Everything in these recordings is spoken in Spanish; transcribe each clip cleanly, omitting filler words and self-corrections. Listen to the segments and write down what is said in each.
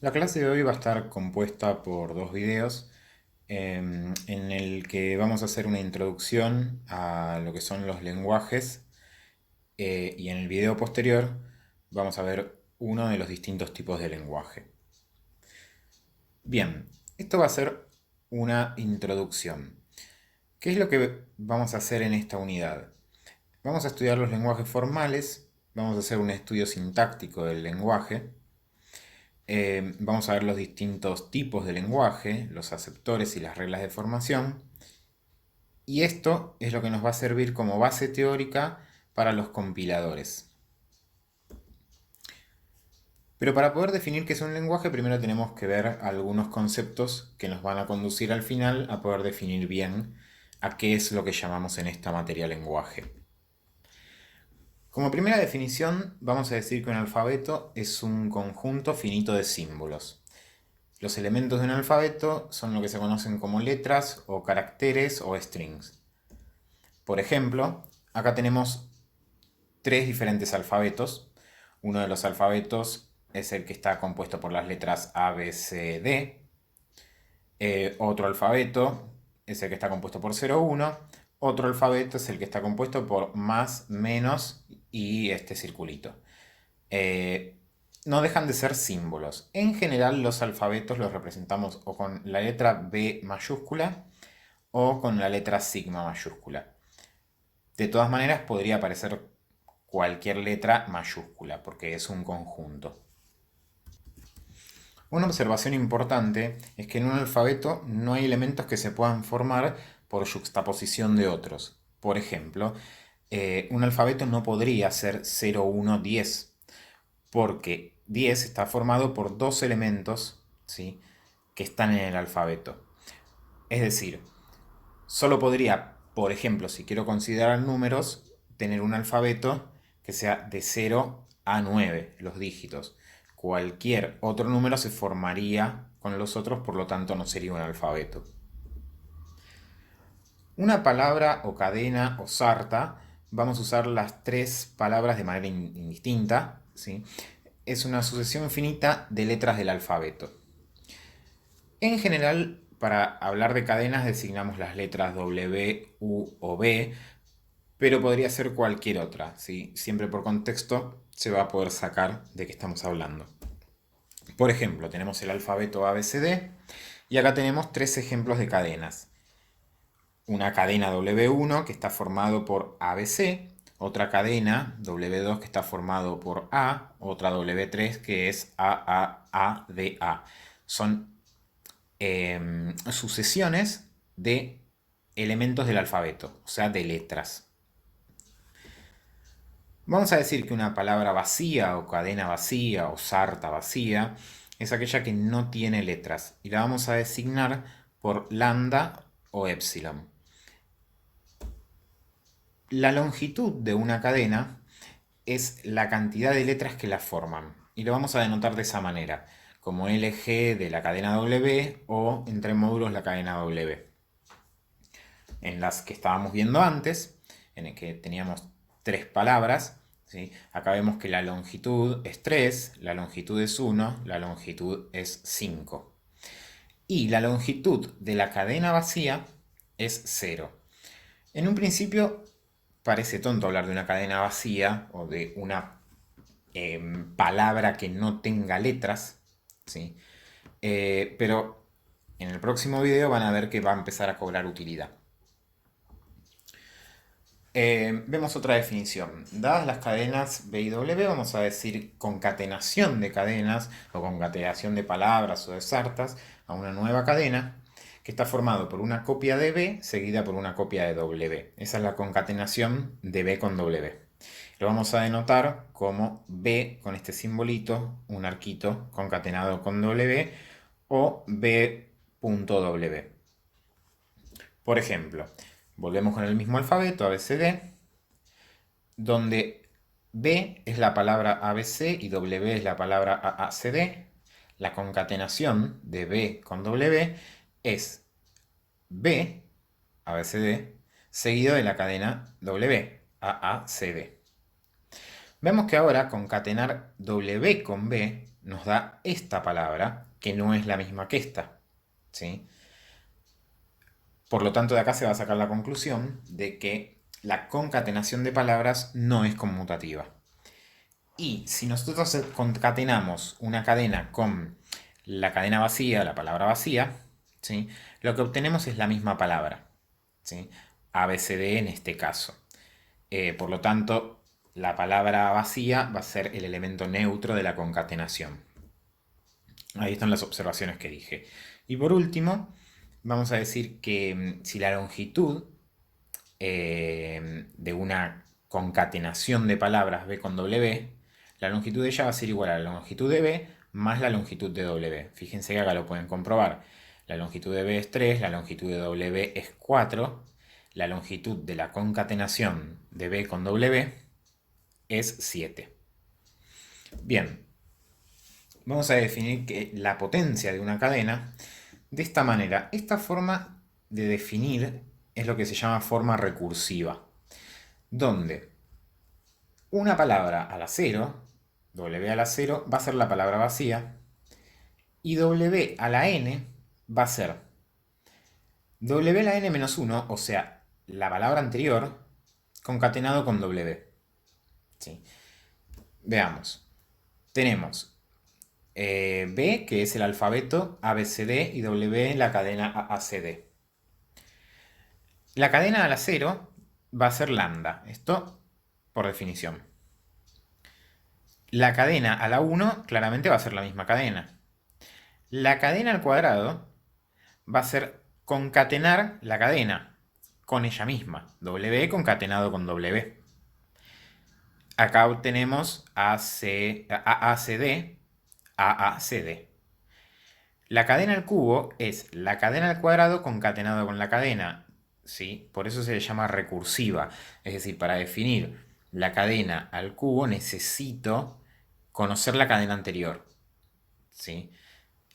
La clase de hoy va a estar compuesta por dos videos en el que vamos a hacer una introducción a lo que son los lenguajes y en el video posterior vamos a ver uno de los distintos tipos de lenguaje. Bien, esto va a ser una introducción. ¿Qué es lo que vamos a hacer en esta unidad? Vamos a estudiar los lenguajes formales, vamos a hacer un estudio sintáctico del lenguaje. Vamos a ver los distintos tipos de lenguaje, los aceptores y las reglas de formación. Y esto es lo que nos va a servir como base teórica para los compiladores. Pero para poder definir qué es un lenguaje, primero tenemos que ver algunos conceptos que nos van a conducir al final a poder definir bien a qué es lo que llamamos en esta materia lenguaje. Como primera definición, vamos a decir que un alfabeto es un conjunto finito de símbolos. Los elementos de un alfabeto son lo que se conocen como letras o caracteres o strings. Por ejemplo, acá tenemos tres diferentes alfabetos. Uno de los alfabetos es el que está compuesto por las letras A, B, C, D. Otro alfabeto es el que está compuesto por 0, 1. Otro alfabeto es el que está compuesto por más, menos y este circulito. Eh, no dejan de ser símbolos. En general los alfabetos los representamos o con la letra B mayúscula o con la letra sigma mayúscula. De todas maneras podría aparecer cualquier letra mayúscula porque es un conjunto. Una observación importante es que en un alfabeto no hay elementos que se puedan formar por yuxtaposición de otros. Por ejemplo, un alfabeto no podría ser 0, 1, 10 porque 10 está formado por dos elementos, ¿sí?, que están en el alfabeto. Es decir, solo podría, por ejemplo, si quiero considerar números, tener un alfabeto que sea de 0 a 9, los dígitos. Cualquier otro número se formaría con los otros, por lo tanto no sería un alfabeto. Una palabra o cadena o sarta, vamos a usar las tres palabras de manera indistinta, ¿sí? Es una sucesión finita de letras del alfabeto. En general, para hablar de cadenas designamos las letras W, U o B, pero podría ser cualquier otra, ¿sí? Siempre por contexto se va a poder sacar de qué estamos hablando. Por ejemplo, tenemos el alfabeto ABCD y acá tenemos tres ejemplos de cadenas. Una cadena W1 que está formado por ABC, otra cadena W2 que está formado por A, otra W3 que es AAADA. Son sucesiones de elementos del alfabeto, o sea, de letras. Vamos a decir que una palabra vacía o cadena vacía o sarta vacía es aquella que no tiene letras y la vamos a designar por lambda o epsilon. La longitud de una cadena es la cantidad de letras que la forman y lo vamos a denotar de esa manera, como LG de la cadena W o entre módulos la cadena W. En las que estábamos viendo antes, en el que teníamos tres palabras, ¿sí? Acá vemos que la longitud es 3, la longitud es 1, la longitud es 5. Y la longitud de la cadena vacía es 0. En un principio parece tonto hablar de una cadena vacía o de una palabra que no tenga letras, ¿sí? Pero en el próximo video van a ver que va a empezar a cobrar utilidad. Vemos otra definición. Dadas las cadenas B y W, vamos a decir concatenación de cadenas o concatenación de palabras o de sartas a una nueva cadena que está formado por una copia de B seguida por una copia de W. Esa es la concatenación de B con W. Lo vamos a denotar como B con este simbolito, un arquito concatenado con W o B.W. Por ejemplo, volvemos con el mismo alfabeto, ABCD, donde B es la palabra ABC y W es la palabra AACD. La concatenación de B con W es B, ABCD, seguido de la cadena W, AACD. Vemos que ahora concatenar W con B nos da esta palabra, que no es la misma que esta, ¿sí? Por lo tanto, de acá se va a sacar la conclusión de que la concatenación de palabras no es conmutativa. Y si nosotros concatenamos una cadena con la cadena vacía, la palabra vacía, ¿sí? Lo que obtenemos es la misma palabra, ¿sí? ABCD en este caso. Por lo tanto, la palabra vacía va a ser el elemento neutro de la concatenación. Ahí están las observaciones que dije. Y por último, vamos a decir que si la longitud de una concatenación de palabras B con W, la longitud de ella va a ser igual a la longitud de B más la longitud de W. Fíjense que acá lo pueden comprobar. La longitud de B es 3, la longitud de W es 4, la longitud de la concatenación de B con W es 7. Bien, vamos a definir que la potencia de una cadena de esta manera. Esta forma de definir es lo que se llama forma recursiva, donde una palabra a la 0, W a la 0, va a ser la palabra vacía, y W a la n va a ser W a la n menos 1, o sea, la palabra anterior, concatenado con W. ¿Sí? Veamos. Tenemos B, que es el alfabeto ABCD, y W la cadena AACD. La cadena a la 0 va a ser lambda, esto por definición. La cadena a la 1 claramente va a ser la misma cadena. La cadena al cuadrado va a ser concatenar la cadena con ella misma. W concatenado con W. Acá obtenemos AACD, AACD. La cadena al cubo es la cadena al cuadrado concatenado con la cadena, ¿sí? Por eso se le llama recursiva. Es decir, para definir la cadena al cubo necesito conocer la cadena anterior, ¿sí?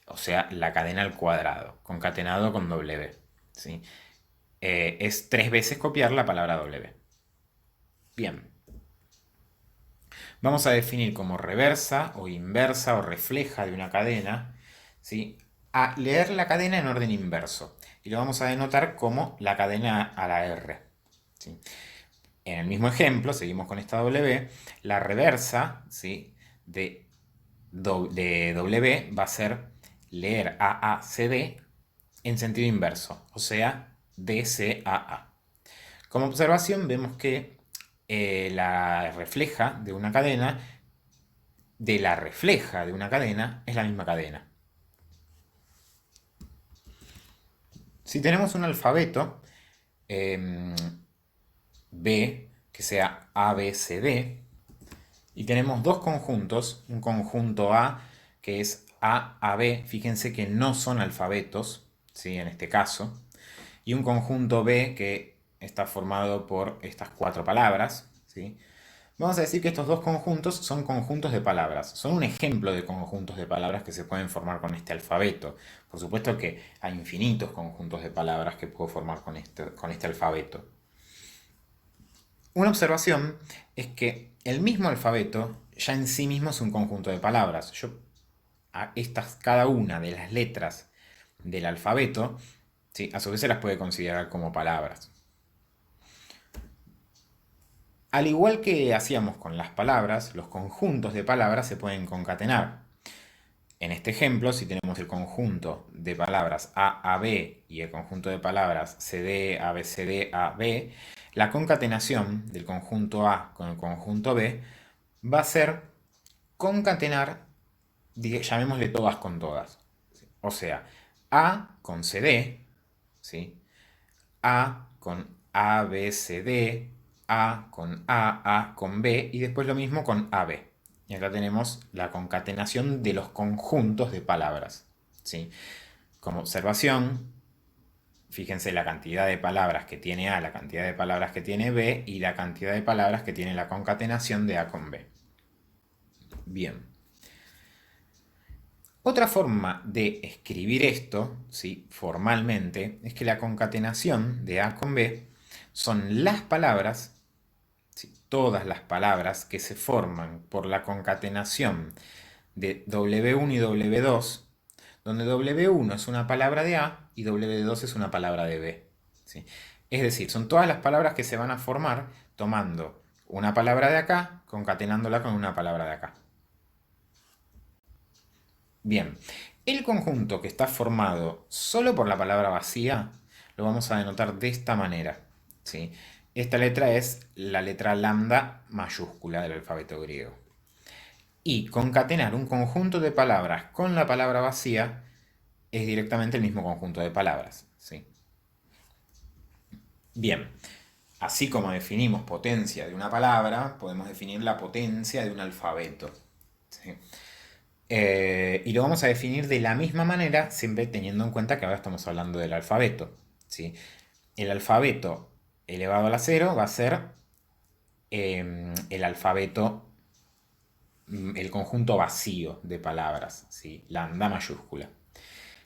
O sea, la cadena al cuadrado, concatenado con W, ¿sí? Es 3 veces copiar la palabra W. Bien. Vamos a definir como reversa o inversa o refleja de una cadena, ¿sí? A leer la cadena en orden inverso. Y lo vamos a denotar como la cadena a la R, ¿sí? En el mismo ejemplo, seguimos con esta W, la reversa, ¿sí? de W va a ser leer AACD en sentido inverso, o sea, DCAA. Como observación vemos que la refleja de una cadena de la refleja de una cadena es la misma cadena. Si tenemos un alfabeto B que sea ABCD y tenemos dos conjuntos, un conjunto A que es AAB, fíjense que no son alfabetos, ¿sí? En este caso, y un conjunto B que está formado por estas 4 palabras, ¿sí? Vamos a decir que estos dos conjuntos son conjuntos de palabras. Son un ejemplo de conjuntos de palabras que se pueden formar con este alfabeto. Por supuesto que hay infinitos conjuntos de palabras que puedo formar con este alfabeto. Una observación es que el mismo alfabeto ya en sí mismo es un conjunto de palabras. Cada una de las letras del alfabeto, ¿sí? A su vez se las puede considerar como palabras. Al igual que hacíamos con las palabras, los conjuntos de palabras se pueden concatenar. En este ejemplo, si tenemos el conjunto de palabras A, B y el conjunto de palabras CD, ABCD, AB, la concatenación del conjunto A con el conjunto B va a ser concatenar, llamémosle todas con todas. O sea, A con CD, ¿sí? A con ABCD, A con A con B y después lo mismo con AB. Y acá tenemos la concatenación de los conjuntos de palabras, ¿sí? Como observación, fíjense la cantidad de palabras que tiene A, la cantidad de palabras que tiene B y la cantidad de palabras que tiene la concatenación de A con B. Bien. Otra forma de escribir esto, ¿sí? Formalmente, es que la concatenación de A con B son las palabras, ¿sí? Todas las palabras que se forman por la concatenación de W1 y W2, donde W1 es una palabra de A y W2 es una palabra de B. ¿Sí? Es decir, son todas las palabras que se van a formar tomando una palabra de acá, concatenándola con una palabra de acá. Bien, el conjunto que está formado solo por la palabra vacía lo vamos a denotar de esta manera. ¿Sí? Esta letra es la letra lambda mayúscula del alfabeto griego. Y concatenar un conjunto de palabras con la palabra vacía es directamente el mismo conjunto de palabras. ¿Sí? Bien, así como definimos potencia de una palabra, podemos definir la potencia de un alfabeto. ¿Sí? Y lo vamos a definir de la misma manera, siempre teniendo en cuenta que ahora estamos hablando del alfabeto. ¿Sí? El alfabeto elevado a la cero va a ser el alfabeto, el conjunto vacío de palabras, ¿sí? Lambda mayúscula.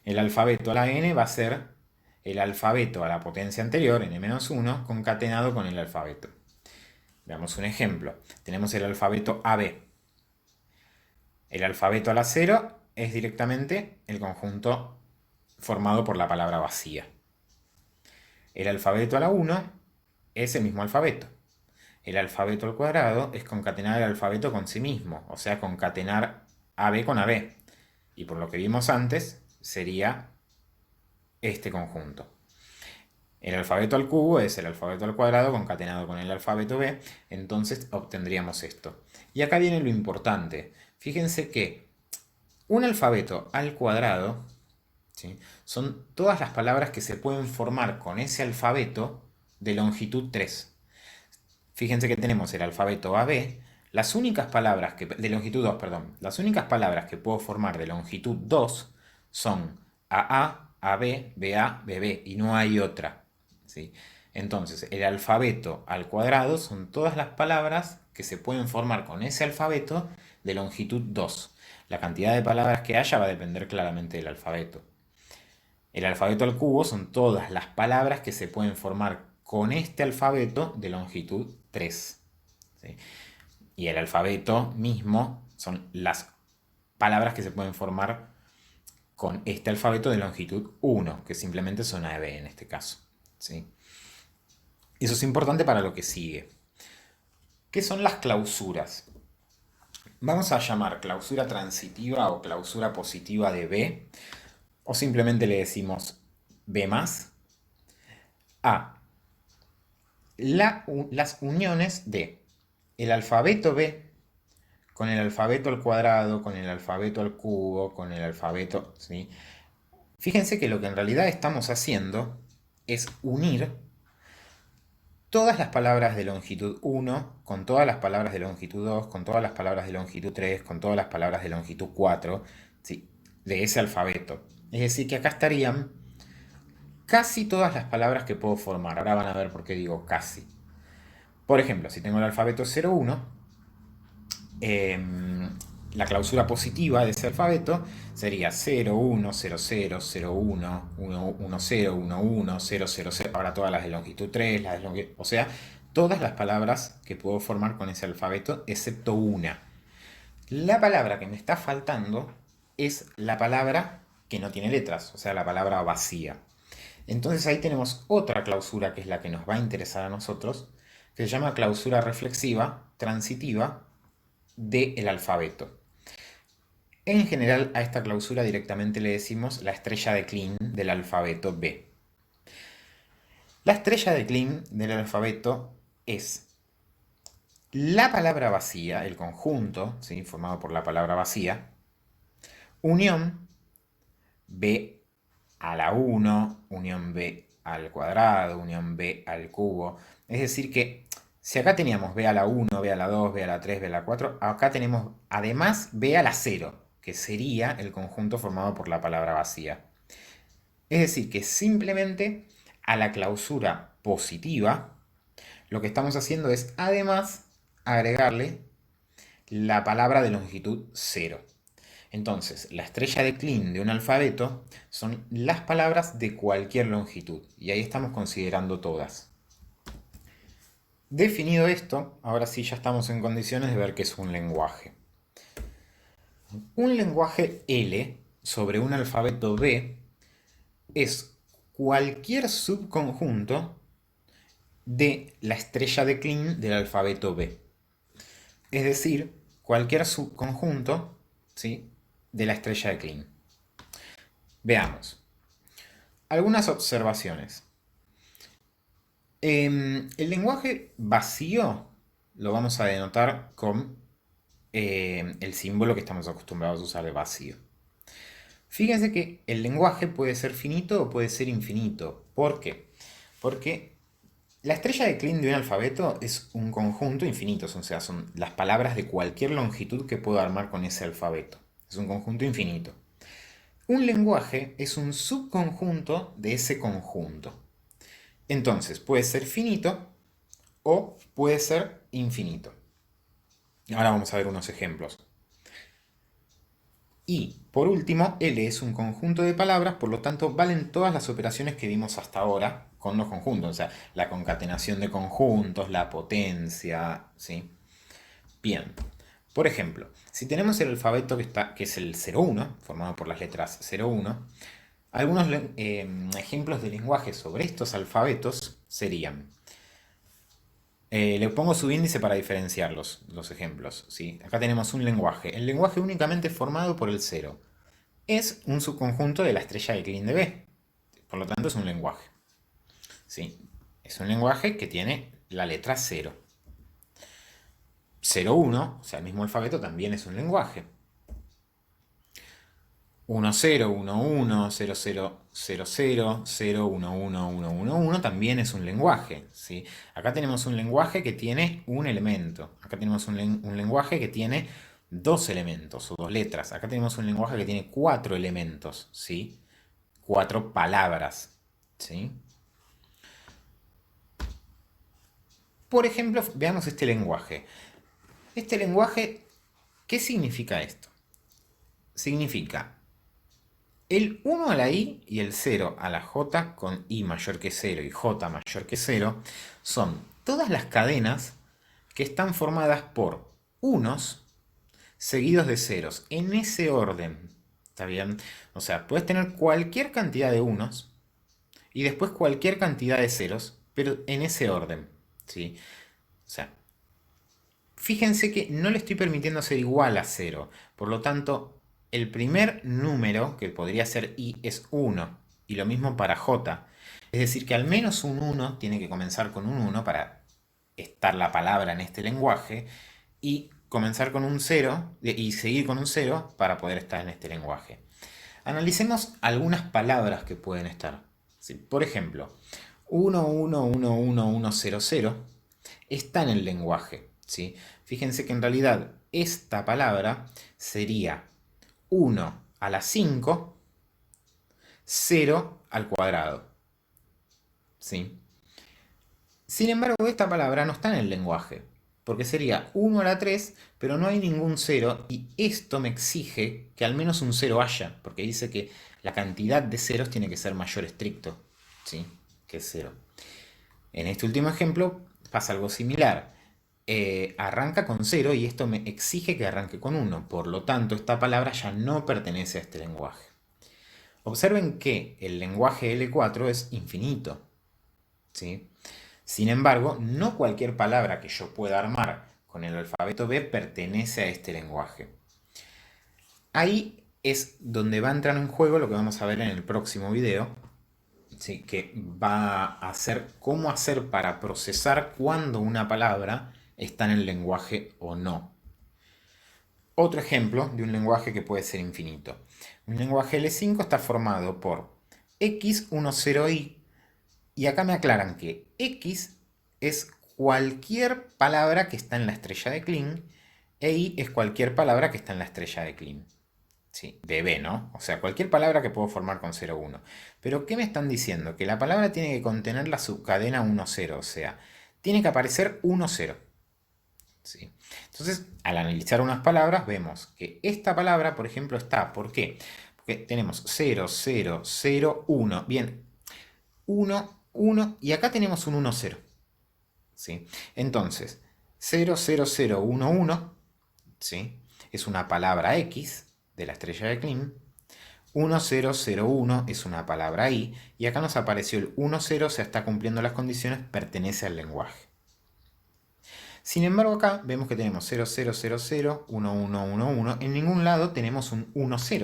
El alfabeto a la n va a ser el alfabeto a la potencia anterior, n-1, concatenado con el alfabeto. Veamos un ejemplo. Tenemos el alfabeto AB. El alfabeto a la 0 es directamente el conjunto formado por la palabra vacía. El alfabeto a la 1 es el mismo alfabeto. El alfabeto al cuadrado es concatenar el alfabeto con sí mismo, o sea, concatenar AB con AB. Y por lo que vimos antes, sería este conjunto. El alfabeto al cubo es el alfabeto al cuadrado concatenado con el alfabeto B, entonces obtendríamos esto. Y acá viene lo importante. Fíjense que un alfabeto al cuadrado, ¿sí?, son todas las palabras que se pueden formar con ese alfabeto de longitud 3. Fíjense que tenemos el alfabeto AB, las únicas palabras que, de longitud 2, perdón, las únicas palabras que puedo formar de longitud 2 son AA, AB, BA, BB, y no hay otra. ¿Sí? Entonces, el alfabeto al cuadrado son todas las palabras que se pueden formar con ese alfabeto de longitud 2. La cantidad de palabras que haya va a depender claramente del alfabeto. El alfabeto al cubo son todas las palabras que se pueden formar con este alfabeto de longitud 3. ¿Sí? Y el alfabeto mismo son las palabras que se pueden formar con este alfabeto de longitud 1, que simplemente son AB en este caso. ¿Sí? Eso es importante para lo que sigue. ¿Qué son las clausuras? Vamos a llamar clausura transitiva o clausura positiva de B, o simplemente le decimos B más, a las uniones de el alfabeto B con el alfabeto al cuadrado, con el alfabeto al cubo, con el alfabeto, ¿sí? Fíjense que lo que en realidad estamos haciendo es unir todas las palabras de longitud 1 con todas las palabras de longitud 2, con todas las palabras de longitud 3, con todas las palabras de longitud 4, ¿sí?, de ese alfabeto. Es decir, que acá estarían casi todas las palabras que puedo formar. Ahora van a ver por qué digo casi. Por ejemplo, si tengo el alfabeto 01, la clausura positiva de ese alfabeto sería 0, 1, 0, 0, 0, 1, 1, 1, 0, 1, 1, 0, 0, 0. Ahora todas las de longitud 3, las de longitud... O sea, todas las palabras que puedo formar con ese alfabeto, excepto una. La palabra que me está faltando es la palabra que no tiene letras, o sea, la palabra vacía. Entonces ahí tenemos otra clausura que es la que nos va a interesar a nosotros, que se llama clausura reflexiva, transitiva, del alfabeto. En general a esta clausura directamente le decimos la estrella de Klein del alfabeto B. La estrella de Klein del alfabeto es la palabra vacía, el conjunto, ¿sí?, formado por la palabra vacía, unión B a la 1, unión B al cuadrado, unión B al cubo. Es decir que si acá teníamos B a la 1, B a la 2, B a la 3, B a la 4, acá tenemos además B a la 0, que sería el conjunto formado por la palabra vacía. Es decir que simplemente a la clausura positiva lo que estamos haciendo es además agregarle la palabra de longitud 0. Entonces, la estrella de Klein de un alfabeto son las palabras de cualquier longitud, y ahí estamos considerando todas. Definido esto, ahora sí ya estamos en condiciones de ver qué es un lenguaje. Un lenguaje L sobre un alfabeto B es cualquier subconjunto de la estrella de Kleene del alfabeto B. Es decir, cualquier subconjunto, ¿sí?, de la estrella de Kleene. Veamos. Algunas observaciones. El lenguaje vacío lo vamos a denotar con el símbolo que estamos acostumbrados a usar de vacío. Fíjense que el lenguaje puede ser finito o puede ser infinito. ¿Por qué? Porque la estrella de Kleene de un alfabeto es un conjunto infinito, o sea, son las palabras de cualquier longitud que puedo armar con ese alfabeto. Es un conjunto infinito. Un lenguaje es un subconjunto de ese conjunto. Entonces, puede ser finito o puede ser infinito. Ahora vamos a ver unos ejemplos. Y, por último, L es un conjunto de palabras, por lo tanto, valen todas las operaciones que vimos hasta ahora con los conjuntos. O sea, la concatenación de conjuntos, la potencia, ¿sí? Bien. Por ejemplo, si tenemos el alfabeto que es el 01, formado por las letras 01, algunos ejemplos de lenguaje sobre estos alfabetos serían. Le pongo subíndice para diferenciar los ejemplos, ¿sí? Acá tenemos un lenguaje. El lenguaje únicamente formado por el 0. Es un subconjunto de la estrella de Kleene de B. Por lo tanto, es un lenguaje. ¿Sí? Es un lenguaje que tiene la letra 0. 01, o sea, el mismo alfabeto, también es un lenguaje. 10, 11, 00, 00, 0, 11, 111 también es un lenguaje, ¿sí? Acá tenemos un lenguaje que tiene un elemento. Acá tenemos un lenguaje que tiene dos elementos o dos letras. Acá tenemos un lenguaje que tiene cuatro elementos, ¿sí? Cuatro palabras, ¿sí? Por ejemplo, veamos este lenguaje. Este lenguaje, ¿qué significa esto? Significa el 1 a la I y el 0 a la J con I mayor que 0 y J mayor que 0 son todas las cadenas que están formadas por unos seguidos de ceros, en ese orden. ¿Está bien? O sea, puedes tener cualquier cantidad de unos y después cualquier cantidad de ceros, pero en ese orden. ¿Sí? O sea, fíjense que no le estoy permitiendo ser igual a 0. Por lo tanto, el primer número, que podría ser i, es 1. Y lo mismo para j. Es decir, que al menos un 1 tiene que comenzar con un 1 para estar la palabra en este lenguaje. Y comenzar con un 0 y seguir con un 0 para poder estar en este lenguaje. Analicemos algunas palabras que pueden estar. ¿Sí? Por ejemplo, 1, 1, 1, 1, 1, 0, 0 está en el lenguaje. ¿Sí? Fíjense que en realidad esta palabra sería 1 a la 5, 0 al cuadrado. ¿Sí? Sin embargo, esta palabra no está en el lenguaje, porque sería 1 a la 3, pero no hay ningún 0, y esto me exige que al menos un 0 haya, porque dice que la cantidad de ceros tiene que ser mayor estricto, ¿sí?, que 0. En este último ejemplo pasa algo similar. Arranca con 0 y esto me exige que arranque con 1. Por lo tanto, esta palabra ya no pertenece a este lenguaje. Observen que el lenguaje L4 es infinito, ¿sí? Sin embargo, no cualquier palabra que yo pueda armar con el alfabeto B pertenece a este lenguaje. Ahí es donde va a entrar en juego lo que vamos a ver en el próximo video, ¿sí?, que va a ser cómo hacer para procesar cuando una palabra está en el lenguaje o no. Otro ejemplo de un lenguaje que puede ser infinito. Un lenguaje L5 está formado por X10i, y acá me aclaran que X es cualquier palabra que está en la estrella de Kleene e Y es cualquier palabra que está en la estrella de Kleene. Sí, de B, ¿no? O sea, cualquier palabra que puedo formar con 0, 1. Pero, ¿qué me están diciendo? Que la palabra tiene que contener la subcadena 1, 0. O sea, tiene que aparecer 1, 0. ¿Sí? Entonces, al analizar unas palabras, vemos que esta palabra, por ejemplo, está. ¿Por qué? Porque tenemos 0, 0, 0, 1. Bien, 1, 1. Y acá tenemos un 1, 0. ¿Sí? Entonces, 0, 0, 0, 1, 1. ¿Sí? Es una palabra X. de la estrella de Kleene. 1001 es una palabra I, y acá nos apareció el 10, o sea, está cumpliendo las condiciones, pertenece al lenguaje. Sin embargo, acá vemos que tenemos 0000, 1111, en ningún lado tenemos un 10.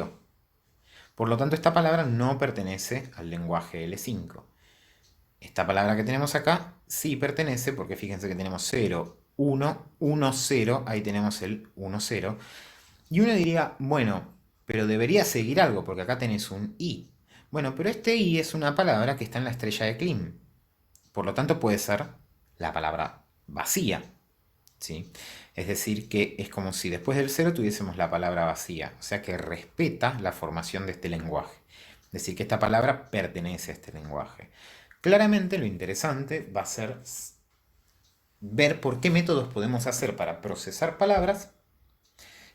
Por lo tanto, esta palabra no pertenece al lenguaje L5. Esta palabra que tenemos acá sí pertenece, porque fíjense que tenemos 0, 1, 1, 0, ahí tenemos el 1, 0. Y uno diría, bueno, pero debería seguir algo, porque acá tenés un I. Bueno, pero este I es una palabra que está en la estrella de Kleene. Por lo tanto, puede ser la palabra vacía, ¿sí? Es decir, que es como si después del 0 tuviésemos la palabra vacía, o sea que respeta la formación de este lenguaje. Es decir, que esta palabra pertenece a este lenguaje. Claramente lo interesante va a ser ver por qué métodos podemos hacer para procesar palabras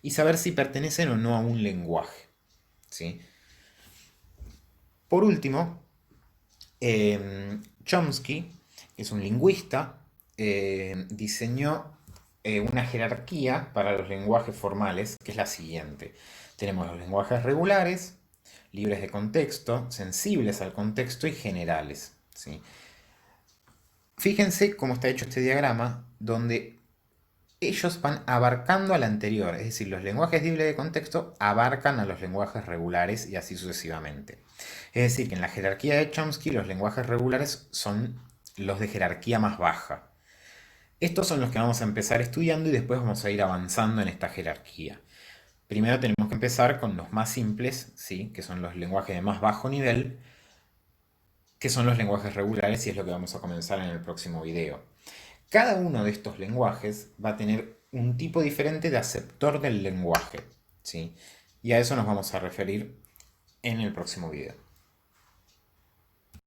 y saber si pertenecen o no a un lenguaje, ¿sí? Por último, Chomsky, que es un lingüista, diseñó una jerarquía para los lenguajes formales, que es la siguiente. Tenemos los lenguajes regulares, libres de contexto, sensibles al contexto y generales, ¿sí? Fíjense cómo está hecho este diagrama, donde ellos van abarcando al anterior, es decir, los lenguajes libres de contexto abarcan a los lenguajes regulares y así sucesivamente. Es decir, que en la jerarquía de Chomsky los lenguajes regulares son los de jerarquía más baja. Estos son los que vamos a empezar estudiando y después vamos a ir avanzando en esta jerarquía. Primero tenemos que empezar con los más simples, ¿sí? Que son los lenguajes de más bajo nivel, que son los lenguajes regulares y es lo que vamos a comenzar en el próximo video. Cada uno de estos lenguajes va a tener un tipo diferente de aceptor del lenguaje, ¿sí? Y a eso nos vamos a referir en el próximo video.